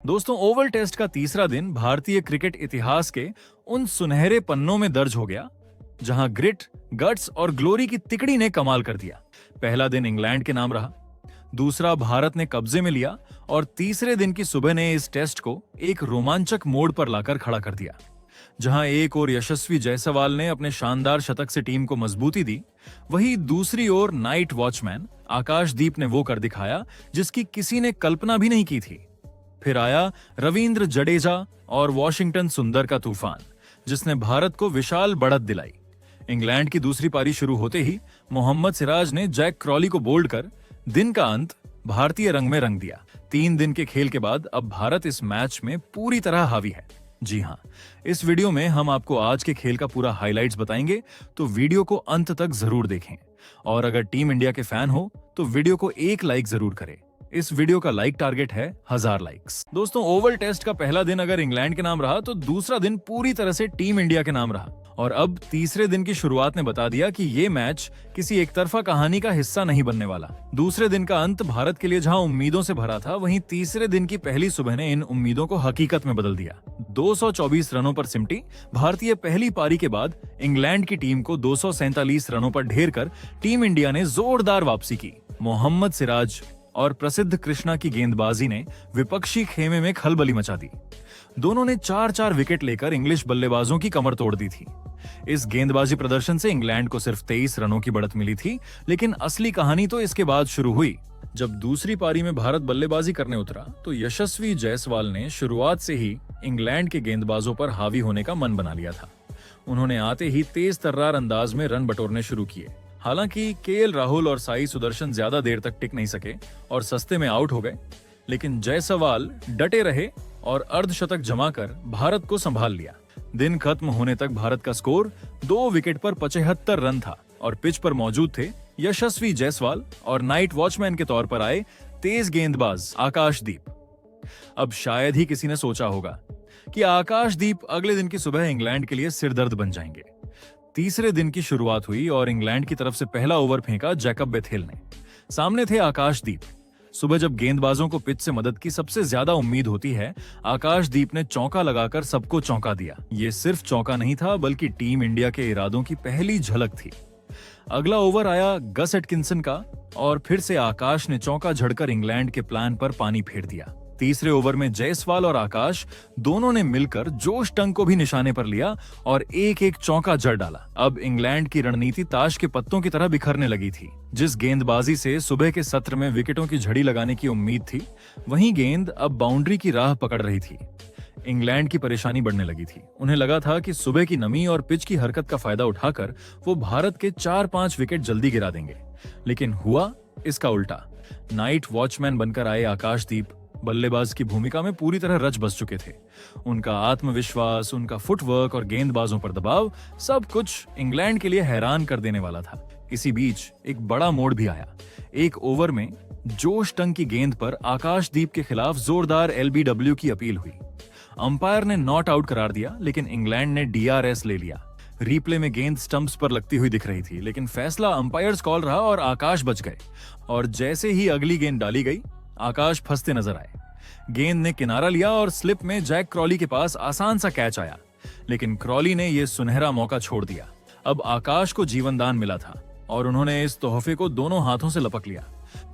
दोस्तों, Oval test का तीसरा दिन भारतीय क्रिकेट इतिहास के उन सुनहरे पन्नों में दर्ज हो गया जहां ग्रिट, गट्स और ग्लोरी की तिकड़ी ने कमाल कर दिया। पहला दिन इंग्लैंड के नाम रहा, दूसरा भारत ने कब्जे में लिया और तीसरे दिन की सुबह ने इस टेस्ट को एक रोमांचक मोड़ पर लाकर खड़ा कर दिया। जहां एक ओर यशस्वी जायसवाल ने अपने शानदार शतक से टीम को मजबूती दी, वहीं दूसरी ओर नाइट वॉचमैन आकाशदीप ने वो कर दिखाया जिसकी किसी ने कल्पना भी नहीं की थी। फिर आया रविंद्र जडेजा और वॉशिंगटन सुंदर का तूफान, जिसने भारत को विशाल बढ़त दिलाई। इंग्लैंड की दूसरी पारी शुरू होते ही मोहम्मद सिराज ने जैक क्रॉली को बोल्ड कर दिन का अंत भारतीय रंग में रंग दिया। 3 दिन के खेल के बाद अब भारत इस मैच में पूरी तरह हावी है। जी हां, इस वीडियो में हम आपको आज के खेल का पूरा हाइलाइट्स बताएंगे, तो वीडियो को अंत तक जरूर देखें। और अगर टीम इंडिया के फैन हो तो वीडियो को एक लाइक जरूर करें। इस वीडियो का लाइक टारगेट है 1000 लाइक्स। दोस्तों, ओवल टेस्ट का पहला दिन अगर इंग्लैंड के नाम रहा तो दूसरा दिन पूरी तरह से टीम इंडिया के नाम रहा। और अब तीसरे दिन की शुरुआत ने बता दिया कि ये मैच किसी एक तरफा कहानी का हिस्सा नहीं बनने वाला। दूसरे दिन का अंत भारत के लिए जहां उम्मीदों से भरा था, वहीं तीसरे दिन की पहली सुबह ने इन उम्मीदों को हकीकत में बदल दिया। 224 रनों पर सिमटी भारतीय पहली पारी के बाद इंग्लैंड की टीम को 247 रनों पर ढेर कर टीम इंडिया ने जोरदार वापसी की। मोहम्मद सिराज और प्रसिद्ध कृष्णा की गेंदबाजी ने विपक्षी खेमे में खलबली मचा दी। दोनों ने 4-4 विकेट लेकर इंग्लिश बल्लेबाजों की कमर तोड़ दी थी। इस गेंदबाजी प्रदर्शन से इंग्लैंड को सिर्फ 23 रनों की बढ़त मिली थी, लेकिन असली कहानी तो इसके बाद शुरू हुई। जब दूसरी पारी में भारत बल्लेबाजी करने उतरा तो यशस्वी जायसवाल ने शुरुआत से ही इंग्लैंड के गेंदबाजों पर हावी होने का मन बना लिया था। उन्होंने आते ही तेज तर्रार अंदाज में रन बटोरने शुरू किए। हालांकि केएल राहुल और साई सुदर्शन ज्यादा देर तक टिक नहीं सके और सस्ते में आउट हो गए, लेकिन जायसवाल डटे रहे और अर्धशतक जमाकर भारत को संभाल लिया। दिन खत्म होने तक भारत का स्कोर 2 विकेट पर 75 रन था और पिच पर मौजूद थे यशस्वी जायसवाल और नाइट वॉचमैन के तौर पर आए तेज गेंदबाज आकाशदीप। अब शायद ही किसी ने सोचा होगा कि आकाशदीप अगले दिन की सुबह इंग्लैंड के लिए सिरदर्द बन जाएंगे। तीसरे दिन की शुरुआत हुई और इंग्लैंड की तरफ से पहला ओवर फेंका जैकब बेथेल ने। सामने थे आकाशदीप। सुबह जब गेंदबाजों को पिच से मदद की सबसे ज्यादा उम्मीद होती है, आकाशदीप ने चौका लगाकर सबको चौंका दिया। ये सिर्फ चौका नहीं था, बल्कि टीम इंडिया के इरादों की पहली झलक थी। अगला ओवर आया गस एटकिंसन का और फिर से आकाश ने चौका झड़कर इंग्लैंड के प्लान पर पानी फेर दिया। तीसरे ओवर में जायसवाल और आकाश दोनों ने मिलकर जोश टंग को भी निशाने पर लिया और एक एक चौका जड़ डाला। अब इंग्लैंड की रणनीति ताश के पत्तों की तरह बिखरने लगी थी। जिस गेंदबाजी से सुबह के सत्र में विकेटों की झड़ी लगाने की उम्मीद थी, वहीं गेंद अब बाउंड्री की राह पकड़ रही थी। इंग्लैंड की परेशानी बढ़ने लगी थी। उन्हें लगा था कि सुबह की नमी और पिच की हरकत का फायदा उठाकर वो भारत के 4-5 विकेट जल्दी गिरा देंगे, लेकिन हुआ इसका उल्टा। नाइट वॉचमैन बनकर आए आकाशदीप बल्लेबाज की भूमिका में पूरी तरह रच बस चुके थे। उनका आत्मविश्वास, उनका फुटवर्क और गेंदबाजों पर दबाव, सब कुछ इंग्लैंड के लिए हैरान कर देने वाला था। इसी बीच एक बड़ा मोड़ भी आया। एक ओवर में जोश टंग की गेंद पर आकाशदीप के खिलाफ जोरदार एलबीडब्ल्यू की अपील हुई। अंपायर ने नॉट आउट करार दिया, लेकिन इंग्लैंड ने डीआरएस ले लिया। रिप्ले में गेंद स्टंप्स पर लगती हुई दिख रही थी, लेकिन फैसला अंपायर्स कॉल रहा और आकाश बच गए। और जैसे ही अगली गेंद डाली गई, आकाश फंसते नजर आए। गेंद ने किनारा लिया और स्लिप में जैक क्रॉली के पास आसान सा कैच आया, लेकिन क्रॉली ने यह सुनहरा मौका छोड़ दिया। अब आकाश को जीवनदान मिला था और उन्होंने इस तोहफे को दोनों हाथों से लपक लिया।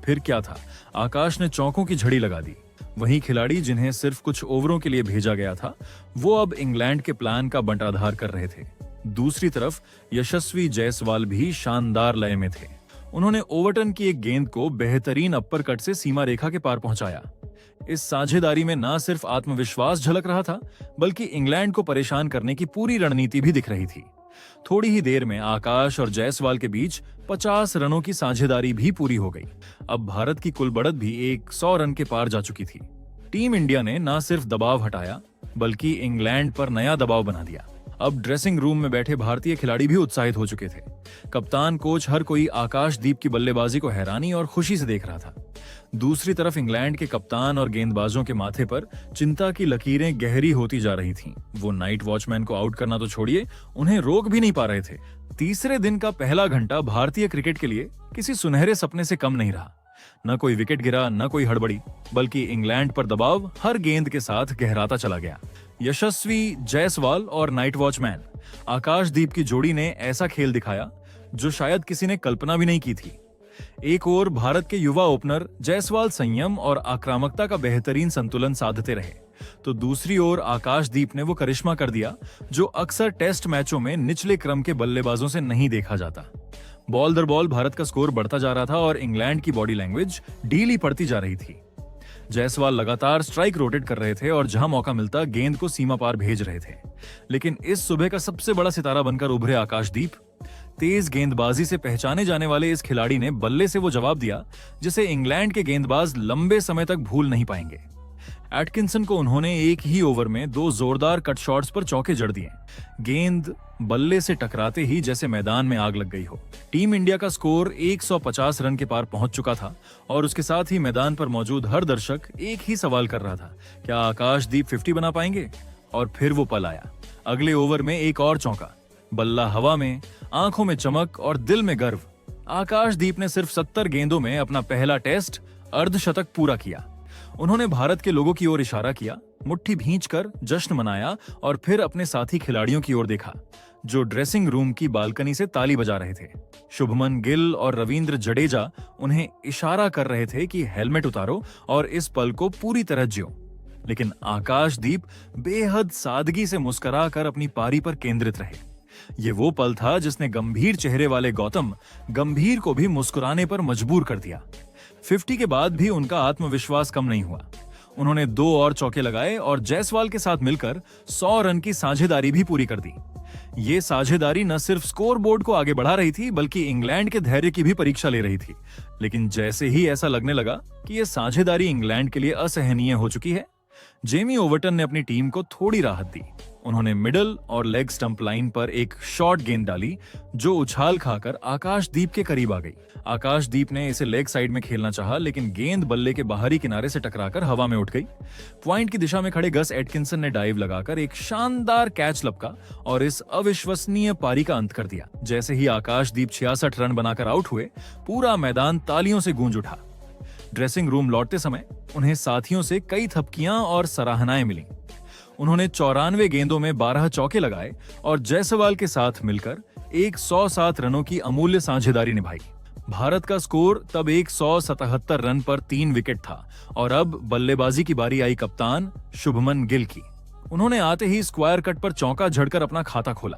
फिर क्या था, आकाश ने चौकों की झड़ी लगा दी। वही खिलाड़ी जिन्हें सिर्फ कुछ ओवरों के लिए भेजा गया था, वो अब इंग्लैंड के प्लान का बंटाधार कर रहे थे। दूसरी तरफ यशस्वी जायसवाल भी शानदार लय में थे। उन्होंने ओवरटन की एक गेंद को बेहतरीन अप्पर कट से सीमा रेखा के पार पहुंचाया। इस साझेदारी में न सिर्फ आत्मविश्वास झलक रहा था, बल्कि इंग्लैंड को परेशान करने की पूरी रणनीति भी दिख रही थी। थोड़ी ही देर में आकाश और जायसवाल के बीच 50 रनों की साझेदारी भी पूरी हो गई। अब भारत की कुल बढ़त भी 100 रन के पार जा चुकी थी। टीम इंडिया ने न सिर्फ दबाव हटाया, बल्कि इंग्लैंड पर नया दबाव बना दिया। अब ड्रेसिंग रूम में बैठे भारतीय खिलाड़ी भी उत्साहित हो चुके थे। कप्तान, कोच, हर कोई आकाशदीप की बल्लेबाजी को हैरानी और खुशी से देख रहा था। दूसरी तरफ इंग्लैंड के कप्तान और गेंदबाजों के माथे पर चिंता की लकीरें गहरी होती जा रही थीं। वो नाइट वॉचमैन को आउट करना तो छोड़िए, उन्हें रोक भी नहीं पा रहे थे। तीसरे दिन का पहला घंटा भारतीय क्रिकेट के लिए किसी सुनहरे सपने से कम नहीं रहा। न कोई विकेट गिरा, न कोई हड़बड़ी, बल्कि इंग्लैंड पर दबाव हर गेंद के साथ गहराता चला गया। यशस्वी जायसवाल और नाइट वॉचमैन आकाशदीप की जोड़ी ने ऐसा खेल दिखाया जो शायद किसी ने कल्पना भी नहीं की थी। एक ओर भारत के युवा ओपनर जायसवाल संयम और आक्रामकता का बेहतरीन संतुलन साधते रहे, तो दूसरी ओर आकाशदीप ने वो करिश्मा कर दिया जो अक्सर टेस्ट मैचों में निचले क्रम के बल्लेबाजों से नहीं देखा जाता। बॉल दर बॉल भारत का स्कोर बढ़ता जा रहा था और इंग्लैंड की बॉडी लैंग्वेज ढीली पड़ती जा रही थी। जायसवाल लगातार स्ट्राइक रोटेट कर रहे थे और जहां मौका मिलता गेंद को सीमा पार भेज रहे थे। लेकिन इस सुबह का सबसे बड़ा सितारा बनकर उभरे आकाशदीप। तेज गेंदबाजी से पहचाने जाने वाले इस खिलाड़ी ने बल्ले से वो जवाब दिया जिसे इंग्लैंड के गेंदबाज लंबे समय तक भूल नहीं पाएंगे। एटकिंसन को उन्होंने एक ही ओवर में 2 जोरदार कट शॉट्स पर चौके जड़ दिए। गेंद बल्ले से टकराते ही जैसे मैदान में आग लग गई हो। टीम इंडिया का स्कोर 150 रन के पार पहुंच चुका था और उसके साथ ही मैदान पर मौजूद हर दर्शक एक ही सवाल कर रहा था, क्या आकाशदीप 50 बना पाएंगे? और फिर वो पल आया। अगले ओवर में एक और चौका, बल्ला हवा में, आंखों में चमक और दिल में गर्व। आकाशदीप ने सिर्फ 70 गेंदों में अपना पहला टेस्ट अर्धशतक पूरा किया। उन्होंने भारत के लोगों की ओर इशारा किया, मुट्ठी भींचकर जश्न मनाया और फिर अपने साथी खिलाड़ियों की ओर देखा जो ड्रेसिंग रूम की बालकनी से ताली बजा रहे थे। शुभमन गिल और रविंद्र जडेजा उन्हें इशारा कर रहे थे कि हेलमेट उतारो और इस पल को पूरी तरह जियो। लेकिन आकाशदीप बेहद सादगी से मुस्कुरा कर अपनी पारी पर केंद्रित रहे। ये वो पल था जिसने गंभीर चेहरे वाले गौतम गंभीर को भी मुस्कुराने पर मजबूर कर दिया। 50 के बाद भी उनका आत्मविश्वास कम नहीं हुआ। उन्होंने 2 और चौके लगाए और जायसवाल के साथ मिलकर 100 रन की साझेदारी भी पूरी कर दी। ये साझेदारी न सिर्फ स्कोर बोर्ड को आगे बढ़ा रही थी बल्कि इंग्लैंड के धैर्य की भी परीक्षा ले रही थी। लेकिन जैसे ही ऐसा लगने लगा कि ये साझेदारी इंग्लैंड के लिए असहनीय हो चुकी है, जेमी ओवर्टन ने अपनी टीम को थोड़ी राहत दी। उन्होंने मिडल और लेग स्टंप लाइन पर एक शॉर्ट गेंद डाली जो उछाल खाकर आकाशदीप के करीब आ गई। आकाशदीप ने इसे लेग साइड में खेलना चाहा, लेकिन गेंद बल्ले के बाहरी किनारे से टकराकर हवा में उठ गई। पॉइंट की दिशा में खड़े गस एटकिंसन ने डाइव लगाकर एक शानदार कैच लपका और इस अविश्वसनीय पारी का अंत कर दिया। जैसे ही आकाशदीप 66 रन बनाकर आउट हुए, पूरा मैदान तालियों से गूंज उठा। ड्रेसिंग रूम लौटते समय उन्हें साथियों से कई थपकियां और सराहनाएं मिली। उन्होंने 94 गेंदों में 12 चौके लगाए और जायसवाल के साथ मिलकर 107 रनों की अमूल्य साझेदारी निभाई। भारत का स्कोर तब 177 रन पर 3 विकेट था और अब बल्लेबाजी की बारी आई कप्तान शुभमन गिल की। उन्होंने आते ही स्क्वायर कट पर चौका झड़कर अपना खाता खोला।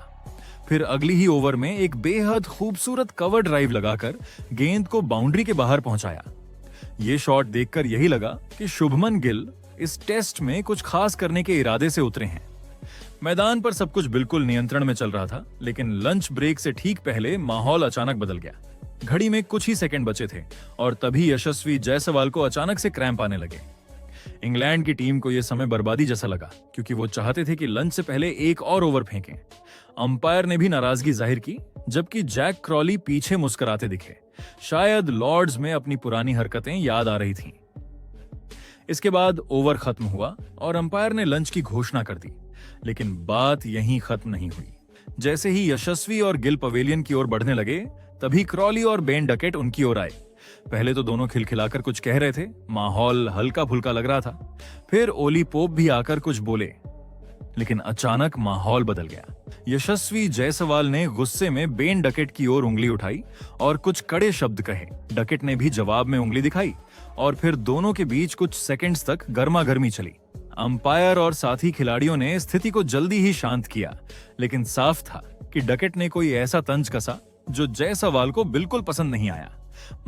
फिर अगली ही ओवर में एक बेहद खूबसूरत कवर ड्राइव लगाकर गेंद को बाउंड्री के बाहर पहुंचाया। ये शॉट देखकर यही लगा कि शुभमन गिल इस टेस्ट में कुछ खास करने के इरादे से उतरे हैं। मैदान पर सब कुछ बिल्कुल नियंत्रण में चल रहा था, लेकिन लंच ब्रेक से ठीक पहले माहौल अचानक बदल गया। घड़ी में कुछ ही सेकंड बचे थे और तभी यशस्वी जायसवाल को अचानक से क्रैम्प आने लगे। इंग्लैंड की टीम को यह समय बर्बादी जैसा लगा क्योंकि वो चाहते थे कि लंच से पहले एक और ओवर फेंकें। अंपायर ने भी नाराजगी जाहिर की, जबकि जैक क्रॉली पीछे मुस्कुराते दिखे। शायद लॉर्ड्स में अपनी पुरानी हरकतें याद आ रही थीं। इसके बाद ओवर खत्म हुआ और अंपायर ने लंच की घोषणा कर दी, लेकिन बात यहीं खत्म नहीं हुई। जैसे ही यशस्वी और गिल पवेलियन की ओर बढ़ने लगे, तभी क्रॉली और बेन डकेट उनकी ओर आए। पहले तो दोनों खिलखिलाकर कुछ कह रहे थे, माहौल हल्का फुल्का लग रहा था। फिर ओली पोप भी आकर कुछ बोले, लेकिन अचानक माहौल बदल गया। यशस्वी जायसवाल ने गुस्से में बेन डकेट की ओर उंगली उठाई और कुछ कड़े शब्द कहे। डकेट ने भी जवाब में उंगली दिखाई और फिर दोनों के बीच कुछ सेकंड्स तक गर्मागर्मी चली। अंपायर और साथी खिलाड़ियों ने स्थिति को जल्दी ही शांत किया, लेकिन साफ था कि डकेट ने कोई ऐसा तंज कसा जो जायसवाल को बिल्कुल पसंद नहीं आया।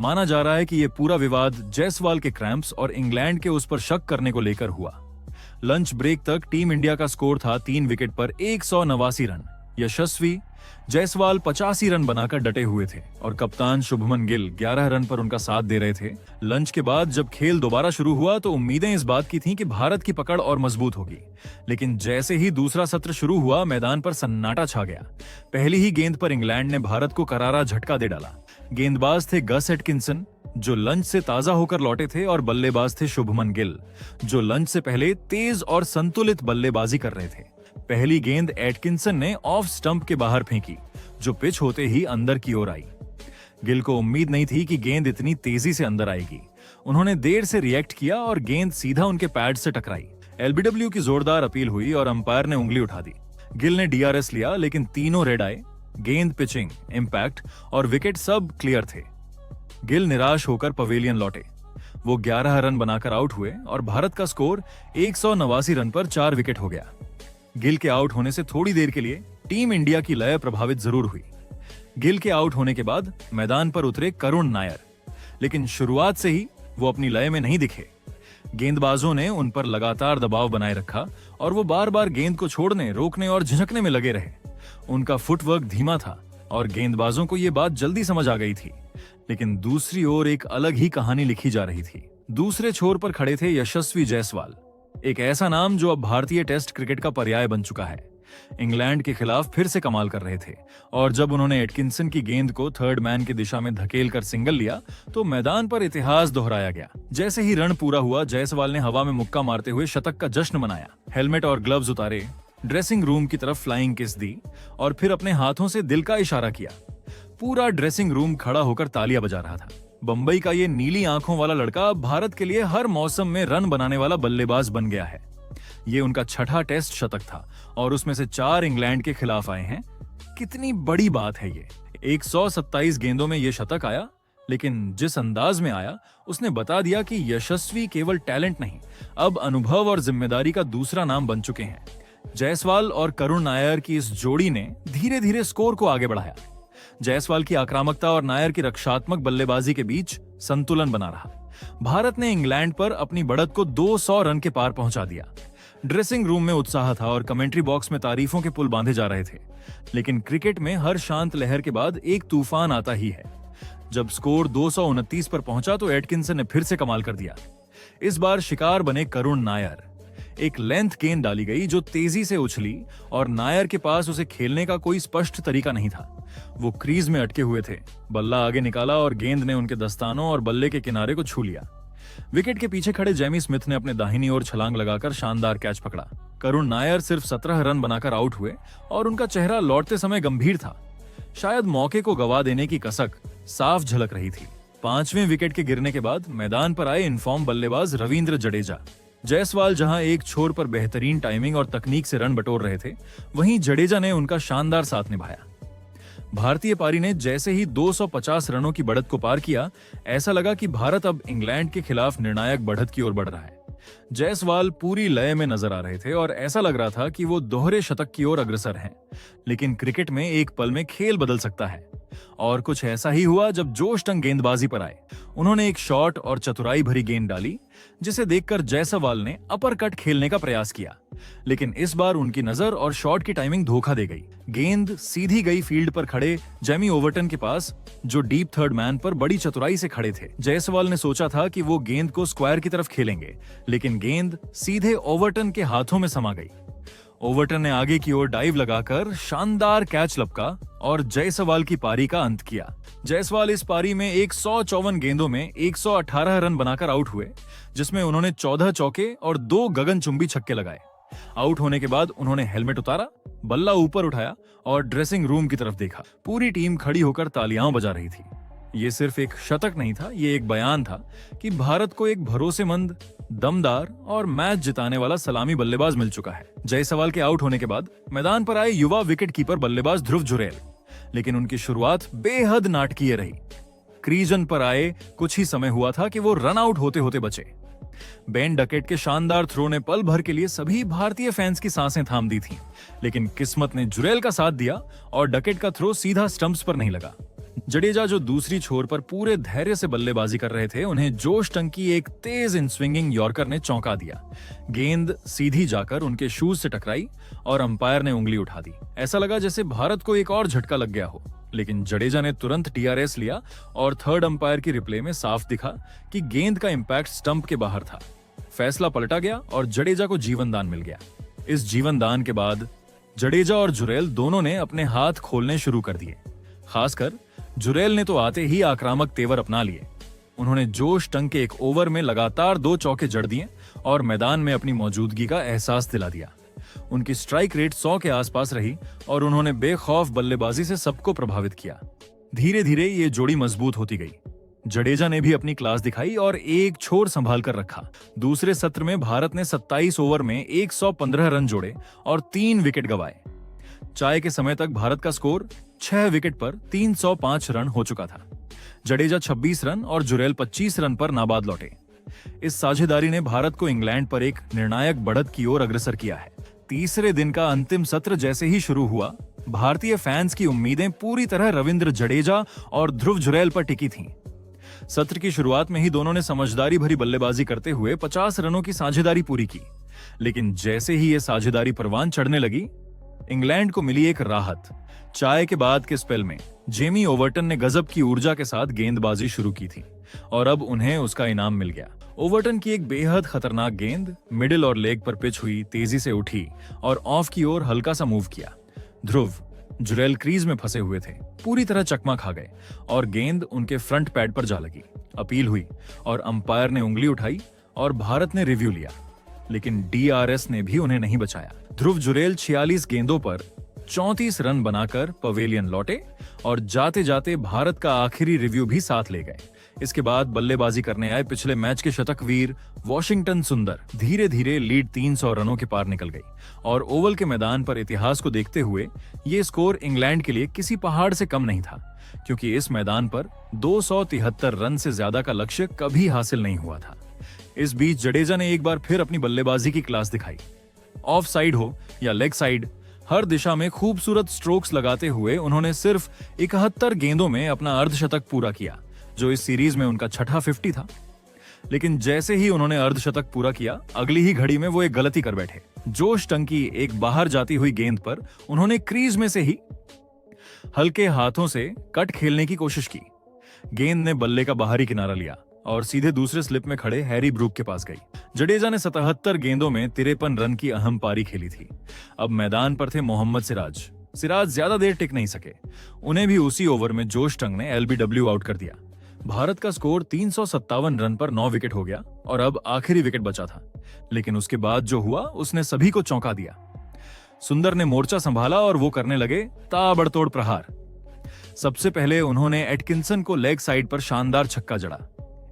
माना जा रहा है कि यह पूरा विवाद जायसवाल के क्रैम्प्स और इंग्लैंड के उस पर शक करने को लेकर हुआ। लंच ब्रेक तक टीम इंडिया का स्कोर था 3 विकेट पर 189 रन। यशस्वी जायसवाल 85 रन बनाकर डटे हुए थे और कप्तान शुभमन गिल 11 रन पर उनका साथ दे रहे थे। लंच के बाद जब खेल दोबारा शुरू हुआ तो उम्मीदें इस बात की थीं कि भारत की पकड़ और मजबूत होगी, लेकिन जैसे ही दूसरा सत्र शुरू हुआ, मैदान पर सन्नाटा छा गया। पहली ही गेंद पर इंग्लैंड ने भारत को करारा झटका दे डाला। गेंदबाज थे गस एटकिंसन, जो लंच से ताजा होकर लौटे थे, और बल्लेबाज थे शुभमन गिल, जो लंच से पहले तेज और संतुलित बल्लेबाजी कर रहे थे। पहली गेंद एटकिंसन ने ऑफ स्टंप के बाहर फेंकी, जो पिच होते ही अंदर की ओर आई। गिल को उम्मीद नहीं थी कि गेंद इतनी तेजी से अंदर आएगी, उन्होंने देर से रिएक्ट किया और गेंद सीधा उनके पैड से टकराई। एलबीडब्ल्यू की जोरदार अपील हुई और अंपायर ने उंगली उठा दी। गिल ने डीआरएस लिया, लेकिन तीनों रेड आए। गेंद, पिचिंग, इंपैक्ट और विकेट सब क्लियर थे। गिल निराश होकर पवेलियन लौटे। वो 11 रन बनाकर आउट हुए और भारत का स्कोर 189 रन पर 4 विकेट हो गया। गिल के आउट होने से थोड़ी देर के लिए टीम इंडिया की लय प्रभावित जरूर हुई। गिल के आउट होने के बाद मैदान पर उतरे करुण नायर, लेकिन शुरुआत से ही वो अपनी लय में नहीं दिखे। गेंदबाजों ने उन पर लगातार दबाव बनाए रखा और वो बार बार गेंद को छोड़ने, रोकने और झिझकने में लगे रहे। उनका फुटवर्क धीमा था और गेंदबाजों को ये बात जल्दी समझ आ गई थी। लेकिन दूसरी ओर एक अलग ही कहानी लिखी जा रही थी। दूसरे छोर पर खड़े थे यशस्वी जायसवाल, एक ऐसा नाम जो अब भारतीय टेस्ट क्रिकेट का पर्याय बन चुका है। इंग्लैंड के खिलाफ फिर से कमाल कर रहे थे और जब उन्होंने एटकिंसन की गेंद को थर्ड मैन की दिशा में धकेलकर सिंगल लिया तो मैदान पर इतिहास दोहराया गया। जैसे ही रन पूरा हुआ, जायसवाल ने हवा में मुक्का मारते हुए शतक का जश्न मनाया। हेलमेट और ग्लव्स उतारे, ड्रेसिंग रूम की तरफ फ्लाइंग किस दी और फिर अपने हाथों से दिल का इशारा किया। पूरा ड्रेसिंग रूम खड़ा होकर तालियां बजा रहा था। बंबई का ये नीली आंखों वाला लड़का भारत के लिए हर मौसम में रन बनाने वाला बल्लेबाज बन गया है। ये उनका छठा टेस्ट शतक था और उसमें से 4 इंग्लैंड के खिलाफ आए हैं। कितनी बड़ी बात है ये। 127 गेंदों में ये शतक आया, लेकिन जिस अंदाज में आया उसने बता दिया कि यशस्वी केवल टैलेंट नहीं, अब अनुभव और जिम्मेदारी का दूसरा नाम बन चुके हैं। जायसवाल और करुण नायर की इस जोड़ी ने धीरे धीरे स्कोर को आगे बढ़ाया। जायसवाल की आक्रामकता और नायर की रक्षात्मक बल्लेबाजी के बीच संतुलन बना रहा। भारत ने इंग्लैंड पर अपनी बढ़त को 200 रन के पार पहुंचा दिया। ड्रेसिंग रूम में उत्साह था और कमेंट्री बॉक्स में तारीफों के पुल बांधे जा रहे थे। लेकिन क्रिकेट में हर शांत लहर के बाद एक तूफान आता ही है। जब स्कोर 229 पर पहुंचा तो एटकिंसन ने फिर से कमाल कर दिया। इस बार शिकार बने करुण नायर। एक लेंथ गेंद डाली गई जो तेजी से उछली और नायर के पास उसे खेलने का कोई स्पष्ट तरीका नहीं था। वो क्रीज में अटके हुए थे। बल्ला आगे निकाला और गेंद ने उनके दस्तानों और बल्ले के किनारे को छू लिया। विकेट के पीछे खड़े जेमी स्मिथ ने अपने दाहिनी ओर छलांग लगाकर शानदार कैच पकड़ा। करुण नायर सिर्फ 17 रन बनाकर आउट हुए और उनका चेहरा लौटते समय गंभीर था। शायद मौके को गवा देने की कसक साफ झलक रही थी। 5वें विकेट के गिरने के बाद मैदान पर आए इनफॉर्म बल्लेबाज रविंद्र जडेजा। जायसवाल जहां एक छोर पर बेहतरीन टाइमिंग और तकनीक से रन बटोर रहे थे, वहीं जडेजा ने उनका शानदार साथ निभाया। भारतीय पारी ने जैसे ही 250 रनों की बढ़त को पार किया, ऐसा लगा कि भारत अब इंग्लैंड के खिलाफ निर्णायक बढ़त की ओर बढ़ रहा है। जायसवाल पूरी लय में नजर आ रहे थे और ऐसा लग रहा था कि वो दोहरे शतक की ओर अग्रसर हैं। लेकिन क्रिकेट में एक पल में खेल बदल सकता है और कुछ ऐसा ही हुआ जब जोश टंग गेंदबाजी पर आए। उन्होंने एक शॉट और चतुराई भरी गेंद डाली, जिसे देखकर जायसवाल ने अपर कट खेलने का प्रयास किया। लेकिन इस बार उनकी नजर और शॉट की टाइमिंग धोखा दे गई। गेंद सीधी गई फील्ड पर खड़े जेमी ओवर्टन के पास, जो डीप थर्ड मैन पर बड़ी चतुराई से खड़े थे। जायसवाल ने सोचा था कि वो गेंद को स्क्वायर की तरफ खेलेंगे, लेकिन गेंद सीधे ओवर्टन के हाथों में समा गई। ओवर्टन ने आगे की ओर डाइव लगाकर शानदार कैच लपका और जायसवाल की पारी का अंत किया। जायसवाल इस पारी में 154 गेंदों में 118 रन बनाकर आउट हुए, जिसमें उन्होंने 14 चौके और 2 गगनचुंबी छक्के लगाए। आउट होने के बाद उन्होंने हेलमेट उतारा, बल्ला ऊपर उठाया और ड्रेसिंग रूम की तरफ देखा। पूरी टीम खड़ी होकर तालियां बजा रही थी। ये सिर्फ एक शतक नहीं था, ये एक बयान था कि भारत को एक भरोसेमंद, दमदार और मैच जिताने वाला सलामी बल्लेबाज मिल चुका है। जायसवाल के आउट होने के बाद मैदान पर आए युवा विकेट कीपर बल्लेबाज ध्रुव जुरैल, लेकिन उनकी शुरुआत बेहद नाटकीय रही। क्रीजन पर आए कुछ ही समय हुआ था कि वो रन आउट होते होते बचे। बेन डकेट के शानदार थ्रो ने पल भर के लिए सभी भारतीय फैंस की सांसें थाम दी थीं, लेकिन किस्मत ने जुरैल का साथ दिया और डकेट का थ्रो सीधा स्टंप्स पर नहीं लगा। जडेजा, जो दूसरी छोर पर पूरे धैर्य से बल्लेबाजी कर रहे थे, उन्हें जोश टंग की एक तेज इन स्विंगिंग यॉर्कर ने चौंका दिया। गेंद सीधी जाकर उनके शूज से टकराई और अंपायर ने उंगली उठा दी। ऐसा लगा जैसे भारत को एक और झटका लग गया हो, लेकिन जडेजा ने तुरंत टीआरएस लिया और थर्ड अंपायर की रिप्ले में साफ दिखा कि गेंद का इंपैक्ट स्टंप के बाहर था। फैसला पलटा गया और जडेजा को जीवन दान मिल गया। इस जीवन दान के बाद जडेजा और जुरैल दोनों ने अपने हाथ खोलने शुरू कर दिए। खासकर जुरैल ने तो आते ही आक्रामक तेवर अपना लिए। उन्होंने जोश टंग के एक ओवर में लगातार 2 चौके जड़ दिए और मैदान में अपनी मौजूदगी का एहसास दिला दिया। उनकी स्ट्राइक रेट 100 के आसपास रही और उन्होंने बेखौफ बल्लेबाजी से सबको प्रभावित किया। धीरे धीरे ये जोड़ी मजबूत होती गई। जडेजा ने भी अपनी क्लास दिखाई और एक छोर संभाल कर रखा। दूसरे सत्र में भारत ने 27 ओवर में 115 रन जोड़े और 3 विकेट गंवाए। चाय के समय तक भारत का स्कोर 6 विकेट पर 305 रन हो चुका था। जडेजा 26 रन और जुरेल 25 रन पर नाबाद लौटे। इस साझेदारी ने भारत को इंग्लैंड पर एक निर्णायक बढ़त की ओर अग्रसर किया है। तीसरे दिन का अंतिम सत्र जैसे ही शुरू हुआ, भारतीय फैंस की उम्मीदें पूरी तरह रविंद्र जडेजा और ध्रुव जुरैल पर टिकी थीं। सत्र की शुरुआत में ही दोनों ने समझदारी भरी बल्लेबाजी करते हुए 50 रनों की साझेदारी पूरी की। लेकिन जैसे ही यह साझेदारी परवान चढ़ने लगी, इंग्लैंड को मिली एक राहत। चाय के बाद के स्पेल में जेमी ओवर्टन ने गजब की ऊर्जा के साथ गेंदबाजी शुरू की थी और अब उन्हें उसका इनाम मिल गया। ओवर्टन की एक बेहद खतरनाक गेंद मिडिल और लेग पर पिच हुई, तेजी से उठी और ऑफ की ओर हल्का सा मूव किया। ध्रुव जुरैल क्रीज में फंसे हुए थे, पूरी तरह चकमा खा गए और गेंद उनके फ्रंट पैड पर जा लगी। अपील हुई और अंपायर ने उंगली उठाई और भारत ने रिव्यू लिया, लेकिन डीआरएस ने भी उन्हें नहीं बचाया। ध्रुव जुरैल 46 गेंदों पर 34 रन बनाकर पवेलियन लौटे और जाते जाते भारत का आखिरी रिव्यू भी साथ ले गए। इसके बाद बल्लेबाजी करने आए पिछले मैच के शतकवीर वॉशिंगटन सुंदर धीरे धीरे लीड 300 रनों के पार निकल गई और ओवल के मैदान पर इतिहास को देखते हुए ये स्कोर इंग्लैंड के लिए किसी पहाड़ से कम नहीं था, क्योंकि इस मैदान पर 273 रन से ज्यादा का लक्ष्य कभी हासिल नहीं हुआ था। इस बीच जडेजा ने एक बार फिर अपनी बल्लेबाजी की क्लास दिखाई। ऑफ साइड हो या लेग साइड, हर दिशा में खूबसूरत स्ट्रोक्स लगाते हुए उन्होंने सिर्फ 71 गेंदों में अपना अर्धशतक पूरा किया, जो इस सीरीज में उनका छठा 50 था। लेकिन जैसे ही उन्होंने अर्धशतक पूरा किया, अगली ही घड़ी में वो एक गलती कर बैठे। जोश टंग की एक बाहर जाती हुई गेंद पर उन्होंने क्रीज में से ही हल्के हाथों से कट खेलने की कोशिश की। गेंद ने बल्ले का बाहरी किनारा लिया और सीधे दूसरे स्लिप में खड़े हैरी ब्रूक के पास गई। जडेजा ने 77 गेंदों में 53 रन की अहम पारी खेली थी। अब मैदान पर थे मोहम्मद सिराज ज्यादा देर टिक नहीं सके। उन्हें भी उसी ओवर में जोश टंग ने एलबीडब्ल्यू आउट कर दिया। भारत का स्कोर 357 रन पर 9 विकेट हो गया और अब आखिरी विकेट बचा था। लेकिन उसके बाद जो हुआ उसने सभी को चौंका दिया। सुंदर ने मोर्चा संभाला और वो करने लगे ताबड़तोड़ प्रहार। सबसे पहले उन्होंने एटकिंसन को लेग साइड पर शानदार छक्का जड़ा।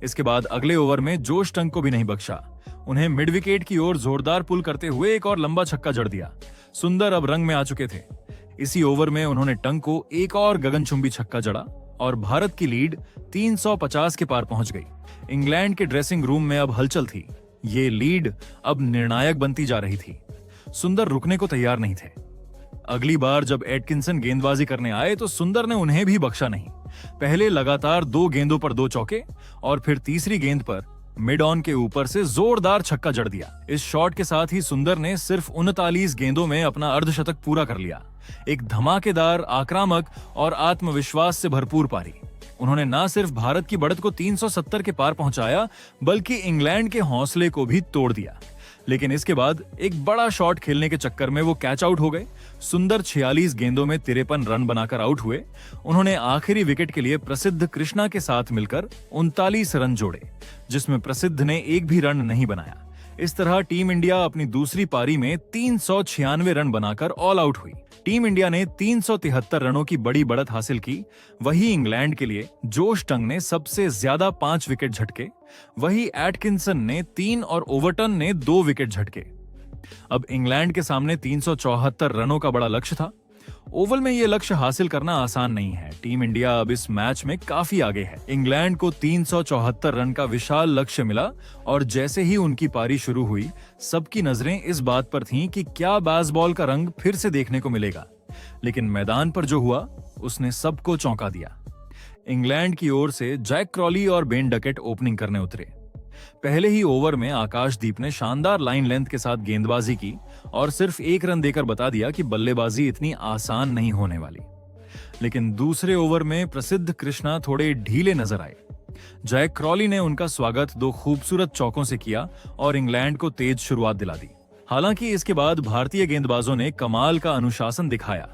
इसके बाद अगले ओवर में जोश टंग को भी नहीं बख्शा। उन्हें मिड विकेट की ओर जोरदार पुल करते हुए एक और लंबा छक्का जड़ दिया। सुंदर अब रंग में आ चुके थे। इसी ओवर में उन्होंने टंग को एक और गगनचुंबी छक्का जड़ा और भारत की लीड 350 के पार पहुंच गई। इंग्लैंड के ड्रेसिंग रूम में अब हलचल थी। ये लीड अब निर्णायक बनती जा रही थी। सुंदर रुकने को तैयार नहीं थे। अगली बार जब एटकिंसन गेंदबाजी करने आए तो सुंदर ने उन्हें भी बख्शा नहीं। पहले लगातार 2 गेंदों पर 2 चौके और फिर तीसरी गेंद पर मिड ऑन के ऊपर से जोरदार छक्का जड़ दिया। इस शॉट के साथ ही सुंदर ने सिर्फ 39 गेंदों में अपना अर्धशतक पूरा कर लिया। एक धमाकेदार, आक्रामक और आत्मविश्वास से भरपूर पारी। उन्होंने न सिर्फ भारत की बढ़त को 370 के पार पहुंचाया, बल्कि इंग्लैंड के हौसले को भी तोड़ दिया। लेकिन इसके बाद एक बड़ा शॉट खेलने के चक्कर में वो कैच आउट हो गए। सुंदर 46 गेंदों में 53 रन बनाकर आउट हुए। उन्होंने आखिरी विकेट के लिए प्रसिद्ध कृष्णा के साथ मिलकर 39 रन जोड़े, जिसमें प्रसिद्ध ने एक भी रन नहीं बनाया। इस तरह टीम इंडिया अपनी दूसरी पारी में 396 रन बनाकर ऑल आउट हुई। टीम इंडिया ने 373 रनों की बड़ी बढ़त हासिल की। वही इंग्लैंड के लिए जोश टंग ने सबसे ज्यादा 5 विकेट झटके, वही एटकिंसन ने 3 और ओवर्टन ने 2 विकेट झटके। अब इंग्लैंड के सामने 374 रनों का बड़ा लक्ष्य था। ओवल में यह लक्ष्य हासिल करना आसान नहीं है। टीम इंडिया अब इस मैच में काफी आगे है। इंग्लैंड को 374 रन का विशाल लक्ष्य मिला और जैसे ही उनकी पारी शुरू हुई, सबकी नजरें इस बात पर थीं कि क्या बेसबॉल का रंग फिर से देखने को मिलेगा। लेकिन मैदान पर जो हुआ उसने सबको चौंका दिया। इंग्लैंड की ओर से जैक क्रॉली और बेन डकेट ओपनिंग करने उतरे। पहले ही ओवर में आकाशदीप ने शानदार लाइन लेंथ के साथ गेंदबाजी की और सिर्फ 1 रन देकर बता दिया कि बल्लेबाजी इतनी आसान नहीं होने वाली। लेकिन दूसरे ओवर में प्रसिद्ध कृष्णा थोड़े ढीले नजर आए। जैक क्रॉली ने उनका स्वागत 2 खूबसूरत चौकों से किया और इंग्लैंड को तेज शुरुआत दिला दी। हालांकि इसके बाद भारतीय गेंदबाजों ने कमाल का अनुशासन दिखाया।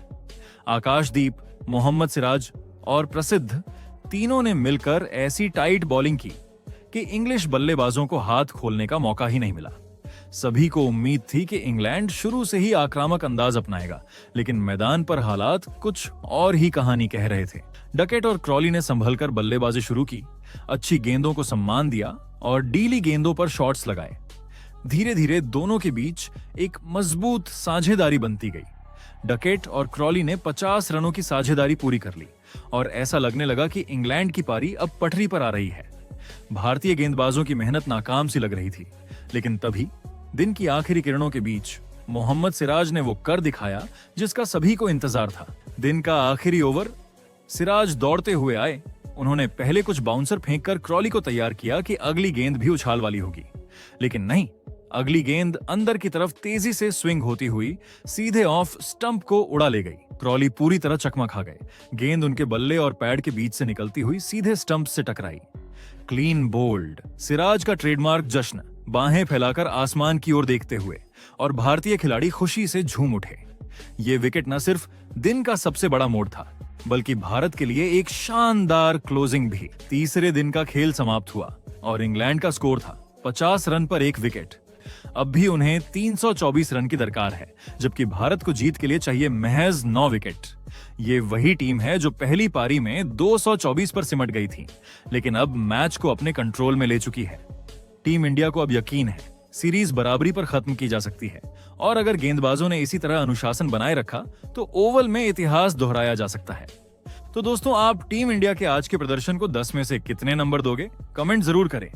आकाशदीप, मोहम्मद सिराज और प्रसिद्ध तीनों ने मिलकर ऐसी टाइट बॉलिंग की कि इंग्लिश बल्लेबाजों को हाथ खोलने का मौका ही नहीं मिला। सभी को उम्मीद थी कि इंग्लैंड शुरू से ही आक्रामक अंदाज अपनाएगा, लेकिन मैदान पर हालात कुछ और ही कहानी कह रहे थे। डकेट और क्रॉली ने संभलकर बल्लेबाजी शुरू की, अच्छी गेंदों को सम्मान दिया और डीली गेंदों पर शॉट्स लगाए। धीरे धीरे दोनों के बीच एक मजबूत साझेदारी बनती गई। डकेट और क्रॉली ने 50 रनों की साझेदारी पूरी कर ली और ऐसा लगने लगा कि इंग्लैंड की पारी अब पटरी पर आ रही है। भारतीय गेंदबाजों की मेहनत नाकाम सी लग रही थी, लेकिन तभी दिन की आखिरी किरणों के बीच मोहम्मद सिराज ने वो कर दिखाया जिसका सभी को इंतजार था। दिन का आखिरी ओवर सिराज दौड़ते हुए आए। उन्होंने पहले कुछ बाउंसर फेंककर क्रॉली को तैयार किया कि अगली गेंद भी उछाल वाली होगी, लेकिन नहीं, अगली गेंद अंदर की तरफ तेजी से स्विंग होती हुई सीधे ऑफ स्टंप को उड़ा ले गई। क्रॉली पूरी तरह चकमा खा गए। गेंद उनके बल्ले और पैड के बीच से निकलती हुई सीधे स्टंप से टकराई। Clean bowled. सिराज का ट्रेडमार्क जश्न, बाहें फैलाकर आसमान की ओर देखते हुए, और भारतीय खिलाड़ी खुशी से झूम उठे। ये विकेट न सिर्फ दिन का सबसे बड़ा मोड़ था, बल्कि भारत के लिए एक शानदार क्लोजिंग भी। तीसरे दिन का खेल समाप्त हुआ और इंग्लैंड का स्कोर था 50 रन पर 1 विकेट। अब भी उन्हें 324 रन की दरकार है, जबकि भारत को जीत के लिए चाहिए महज 9 विकेट। ये वही टीम है जो पहली पारी में 224 पर सिमट गई थी, लेकिन अब मैच को अपने कंट्रोल में ले चुकी है। टीम इंडिया को अब यकीन है सीरीज बराबरी पर खत्म की जा सकती है, और अगर गेंदबाजों ने इसी तरह अनुशासन बनाए रखा तो ओवल में इतिहास दोहराया जा सकता है। तो दोस्तों, आप टीम इंडिया के आज के प्रदर्शन को 10 में से कितने नंबर दोगे? कमेंट जरूर करें।